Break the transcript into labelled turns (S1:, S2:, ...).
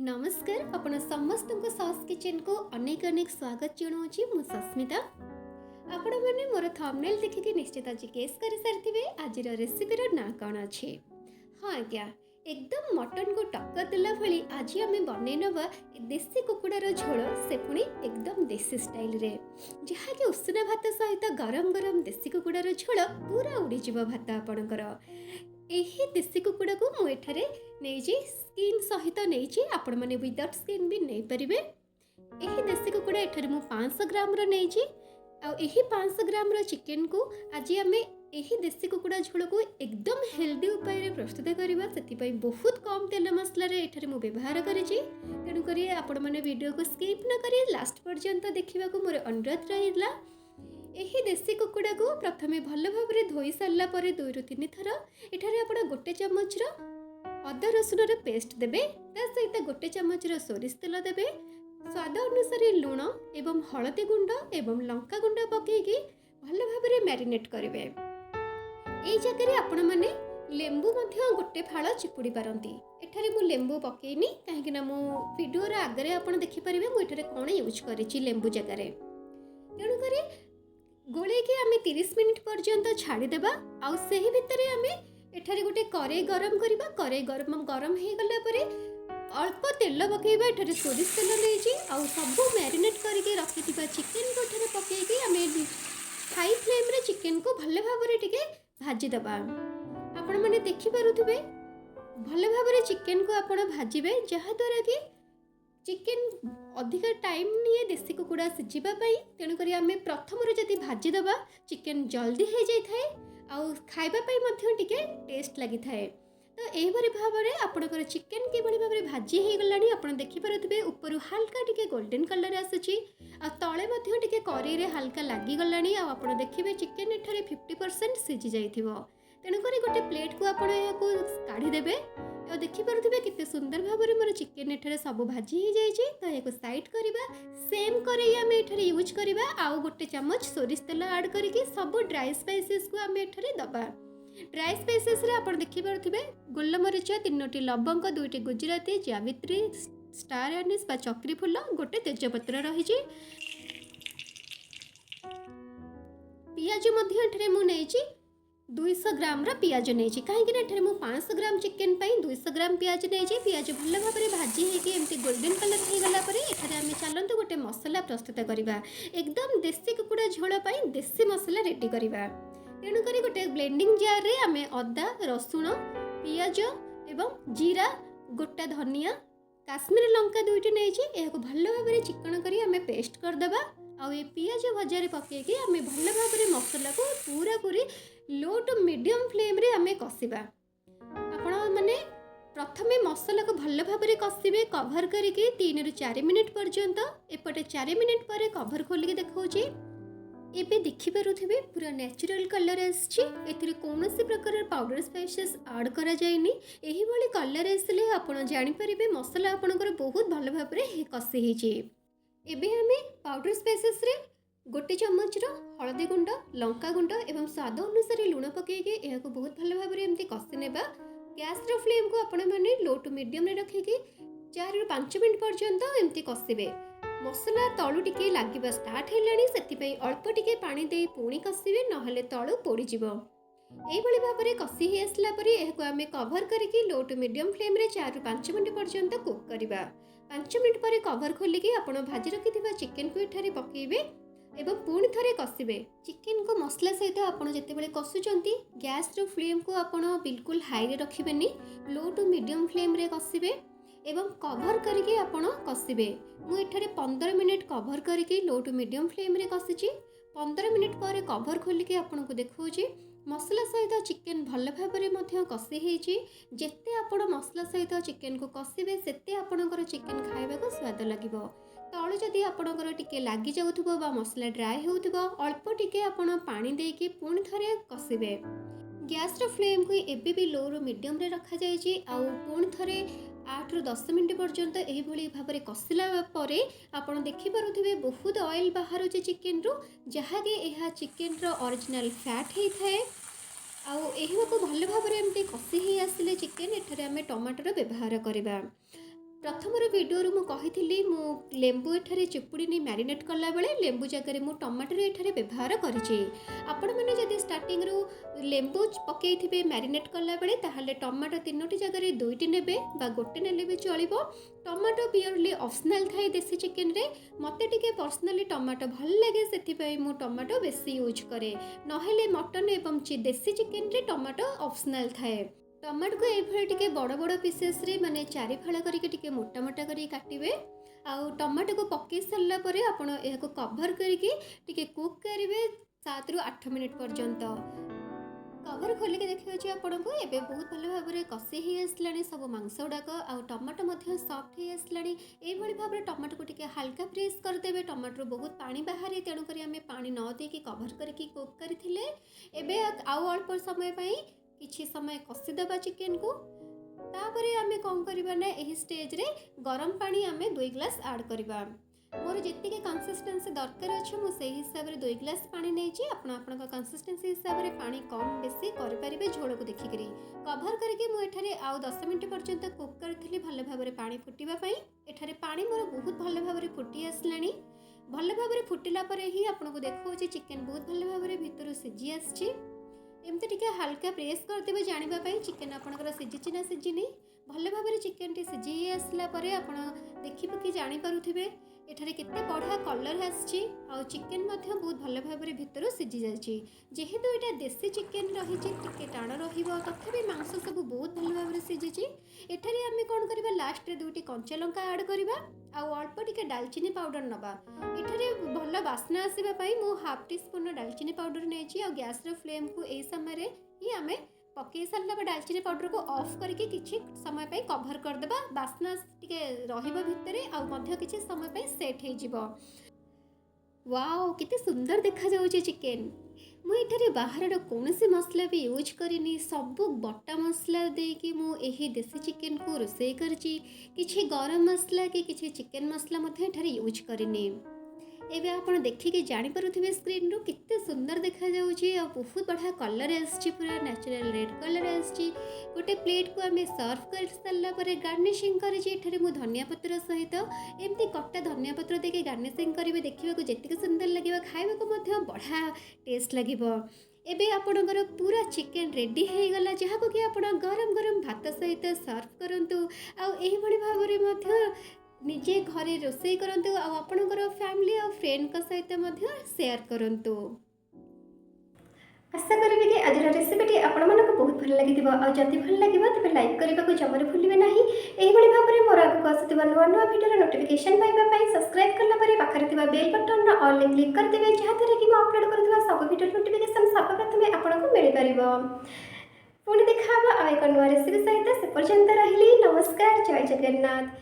S1: नमस्कार आपण समस्त सॉस किचन को अनेक अनेक स्वागत जनाऊँगी मु सस्मिता। आपण मैंने मोर थंबनेल देखिक निश्चित आज गेस कर सारी आज रेसिपीर ना कौन अच्छे। हाँ आज्ञा एकदम मटन को टक्कर देला भली आज आम बन नवा देसी कुकुड़ार झोल से पुणी एकदम देसी स्टाइल रे जहाँकि उषुना भात सहित गरम गरम देसी कुकुड़ार झोल पूरा उड़ीज भात आपणकर। यही देसी कुकुड़ा को मुझे नहीं स्किन सहित नहीं आपण मैंने विदाउट स्किन भी नहीं पारे। यही देसी कुकुड़ा एठारे मु 500 ग्राम नहीं यही 500 ग्राम चिकेन को आज आम यही देसी कुकुड़ा झोल को एकदम हेल्दी उपाय प्रस्तुत करवा से बहुत कम तेल मसला एठारे मु व्यवहार करी। तेणुक आपण मैंने वीडियो को स्किप न करी लास्ट पर्यंत देखा मोर अनुरोध रहा। यही देसी कुकुड़ा को प्रथमे भल भाव धोई सारा 2 ରୁ 3 थर एठारे आपण गोटे चमच अदा रसुण पेस्ट देबे सहित गोटे चमच सोरिष तेल देबे स्वाद अनुसार लुण एवं हलदी गुंड एवं लंका गुंड पकईकी भल भाव मैरिनेट करेंगे। यही जगह आपण मैंने लेंबू गोटे फाड़ चिपुड़ी पारती। एठारे मु लेंबू पकईनी कहीं वीडियो आगे आप देखिपारे मुझे कौन यूज करी लेंबू जगार। तेणुक गोलैकी आम 30 मिनिट पर्यंत छाड़ीदेवा आउ से ही भितर आम एठारे गोटे कड़े गरम करवा। कड़े गरम हो गला परे अल्प तेल पकेबा एठारे सोरिष तेल नहीं आउ सब मैरिनेट करके रखिथिबा चिकेन को एठारे पकेकी आम हाई फ्लेम रे चिकेन को भल भाव टिके भाजीदेवा। आपण मैंने देखि पारुथिबे भल भाव चिकेन को आपण भाजीबे जहा द्वारा कि चिकेन अधिक टाइम निये देसी कुकुड़ा सिझापी। तेणुक आम प्रथम जदि भाजीदेवा चिकेन जल्दी हो जाए आउ खाइबापी टेस्ट लगी थाए। तो यही भाव में आपंकर चिकेन किभली भाव भाजी हो गलानी आप देखिपे ऊपर हाल्का टिके गोल्डन कलर आसूची तले टिके कड़े हाल्का लगिगला आप देखिए चिकेन एठारे 50% सिझी जाइथिबो। तेणुक गोटे प्लेट को आप काढ़ीदेवे और देखिपे कितने सुंदर भाव में मोर चिकेन एठारे सब भाजी हो जाए। तो एक साइड करवा सेम करेई आम एठारे यूज करवा आउ गोटे चमच सोरिष तेल ऐड करके सब ड्राई स्पाइसेस को आम एठारे दबा। ड्राई स्पाइसेस रे आप देखिपे गोलमरीच 3टी लवंग 2टी गुजराती जावित्री स्टार एनिस बा चक्री फूल गोटे तेजपत्र रही। पियाज मु नहीं 200 ग्राम पियाज नहीं कहीं मु 500 ग्राम चिकेन 200 ग्राम पियाज नहीं। पियाज भल भाव में भाजी होती गोल्डन कलर हो गला एठारे आम चलते गोटे मसला प्रस्तुत करवा एकदम देसी कुकुड़ा झोल देसी मसला रेडी करवा। तेणुक गोटे ब्लेंडिंग जार रे आम अदा रसुण पियाज एवं जीरा गोटा धनिया काश्मीर लंका 2टी नहीं भल भाव में चिकन करी आम पेस्ट करदेवा आउ ये पियाज भजार पकईकी आम भल भाव में मसला को पूरा पूरी लो टू मीडियम फ्लेम रे आम कषा। आपण मैंने प्रथमे मसला को भल भाव में कषे कभर करके 3 ରୁ 4 मिनिट पर्यंत एपटे 4 मिनिट पर कभर खोलिक देखा एबे देखिपे पूरा नेचुरल कलर आसी कौन प्रकार पाउडर स्पाइसेस ऐड करा जाएनी। यही भली कलर आसले आपण जानिपारे मसला आपणकर बहुत भल भाव में कषि होइछि। एबे आमे पाउडर स्पाइसेस रे गोटे चमच हलदी गुंड लंका गुंड एवं स्वाद अनुसार लुण पकईकी यह बहुत भल भाव में एमती कषि नेबा। गैस रो फ्लेम को आपण मैंने लो टू मीडियम रे रखिकी 4 ରୁ 5 मिनिट पर्यंत एमती कषिबे। मसला तलु टिके लागिबा स्टार्ट हेलानी सेतिपई अल्प टिके पानी देई पुणी कषिबे नहले तलु पोड़ी जिवो। एही भली भाव में कषि हो आसला परे एहको आमे कभर करके लो टू मीडियम फ्लेम रे 4 ରୁ 5 मिनिट पर्यंत कुक करबा। 5 मिनिट पर कभर खोलिकी आपण भाजी रखिथिबा चिकेन को एठारे पकेइबे एवं पुणी थरे कषिबे। चिकेन को मसला सहित आपण जेतेबेले कषुचंती गैस रो फ्लेम को आपण बिल्कुल हाई रे रखिबेनी लो टू मीडियम फ्लेम रे कषिबे एवं कभर करके आपण कषिबे। मु एठारे 15 मिनिट कभर करके लो टू मीडियम फ्लेम रे कषिची। 15 मिनिट पर कभर खोलिके आपण को देखौची मसला सहित चिकेन भल भाव में कषि होइछि। जेते आपण मसला सहित चिकेन को कषिबे सेते आपणकर चिकेन खाइबा को स्वाद लागिबो। तळु जदि आपणकर टिके लागि जाउथबो बा मसला ड्राई होउथबो अल्प टिके आपण पानी देके पुणी थरे कषिबे। गैस रो फ्लेम को एबे भी लो रो मीडियम रे रखा जाइछि आउ पुणी थरे 8 ରୁ 10 मिनिट पर्यंत यही भली भाव में कषिला परे आपण देखि पारुथिबे बहुत ऑयल बाहर चिकेन रो जहाँकि यह चिकेन रो ओरिजिनल फैट होता है। आउ एही को भल भाव में एमती कषि हो आसिले चिकेन एठारे आमे टमाटर व्यवहार करबा। प्रथमर भिडियो मु कही मु लेंबू एठारे चिपुड़ी मैरिनेट कला बेले लेंबू जगह मु टमाटर एठारे व्यवहार करिछि। आपण मैंने जदि स्टार्टिंग रू लेंबू पकई मैरिनेट कला बेले ताहले टमाटो 3टी जगह 2टी नेबे बा गोटे नेले भी चलिबो। टमाटो प्योरली ऑप्शनल थाए देसी चिकेन रे। मते टिके पर्सनली टमाटो भल लगे सेथिपाई मु टमाटो बेसी यूज करे, नहेले मटन एवं देसी चिकेन रे टमाटो ऑप्शनल थाए। टमाटो को ये टिके बड़ बड़ पीसेस रे माने 4 फाड़ करके टिके मोटा मोटा करी काटिबे। आउ टमाटो को पकई सारला परे आपण एहाको कवर करके टिके कुक करिवे 7 रु 8 मिनिट पर्यंत। कवर खोलिके देखियो छी आपण को एबे बहुत भल भाव में कषि ही आसलानी सब मांस गुड़ाक आ टमाटो मध्य सॉफ्ट ही आसलानी। एभली भाव में टमाटो को टिके हल्का प्रेस करदेबे। टमाटो बहुत पानी बाहरी तेणु करी आमे पानी न देके कवर करके कुक करथिले। एबे आउ अल्प समय पई किछि समय कषिदेबा चिकेन को। तापरे आमे कौन करबा ना एही स्टेज रे गरम पानी आमे 2 ग्लास ऐड करबा। मोर जेतिके कंसिस्टेंसी दरकार अछि मु सेही हिसाब रे 2 ग्लास पानी नेछि। आपण आपनका कंसिस्टेंसी हिसाब रे पानी कम बेसी करि परिबे झोल को देखि करी। कवर करके मु एठारे आउ 10 मिनिट पर्यंत कुक करथिली भल भाव रे पानी फुटिबा पई। एठारे पानी मोर बहुत भल भाव रे फुटी आसलानी। भल भाव रे फुटिला परे ही आपनको देखौछि चिकेन बहुत भल भाव रे भितरु सिझी आछि। एमती टिके हल्का प्रेस करदेवे जानापी चिकेन आपंकर सिझी ना सिझिनी। भल भाव में चिकेन टी सिझी आसला आपण देखिए कि जापे एठारे केते बढ़िया कलर आछि। चिकेन बहुत भल भाव में भितर सिझी जाइए। जेहेतु यहाँ देसी चिकेन रही टिके टाण रहिबो तथापि मांस सब बहुत भल भाव में सिझी। एठारे आमे कौन करबा लास्ट रे 2टी कंचा लंका ऐड करबा आ अल्प टिके दालचीनी पाउडर नबा। एठारे भल बास्ना आसीबा पई मु हाफ टी स्पून दालचीनी पाउडर नेछि। आ गैस रो फ्लेम को एई समय रे ही आमे पकई सारला दालचीनी पाउडर को ऑफ करके किछि समय पई कवर कर देबा। बास्ना टिके रहिबो भितरे आ मध्य किछि समय पई सेट हे जिवो। वाओ केते सुंदर देखा जाउछि चिकेन। मु एठारे बाहर कौन सी मसला भी यूज करिनी, सब बटा मसला देकी मु एही देसी चिकेन को रोषे करछि। किछि गरम मसला कि किछि चिकेन मसला मध्य एठारे यूज करिनी। एबे आपण देखिके जानि पारुथिबे स्क्रीन रो किते सुंदर देखा जाउछि आ बहुत बढ़िया कलर आछि, पूरा नेचुरल रेड कलर आछि। गोटे प्लेट को आमे सर्व कर सारला परे गार्निशिंग करि जे एठारे मु धनिया पत्र सहित एमती कट्टा धनिया पत्र देके गार्निशिंग करिवे। देखिबा को जेतिके सुंदर लागिबा खाइबा को मध्य बढ़िया टेस्ट लागिबो। एबे आपणकर पूरा चिकेन रेडी हो गला, जहाँ को कि आपण गरम गरम भात सहित सर्व करंतु। आ एही भली भाबरे मध्य निजे घरे रोषे करंतु आ आपणकर फैमिली और फ्रेंड का सहित मध्य शेयर करंतु। आशा करी कि आज रेसिपीटी आपण मानक बहुत भल लगी। जदि भल लगे तेज लाइक करने को जमार भूलें ना। यही भाव में मोर आगे आसुवा नुआ नुआ भिडियो नोटिफिकेशन पाइबा सब्सक्राइब कलापर पाखे बेल बटन ऑल क्लिक करदे जहाँद्वारा कि अपलोड करुवा सब भिडियो नोटिफिकेशन सर्वप्रथम आपको मिल पार। पुणी देखा एक नुआ रेसिपी सहित से पर्यंत रही। नमस्कार, जय जगन्नाथ।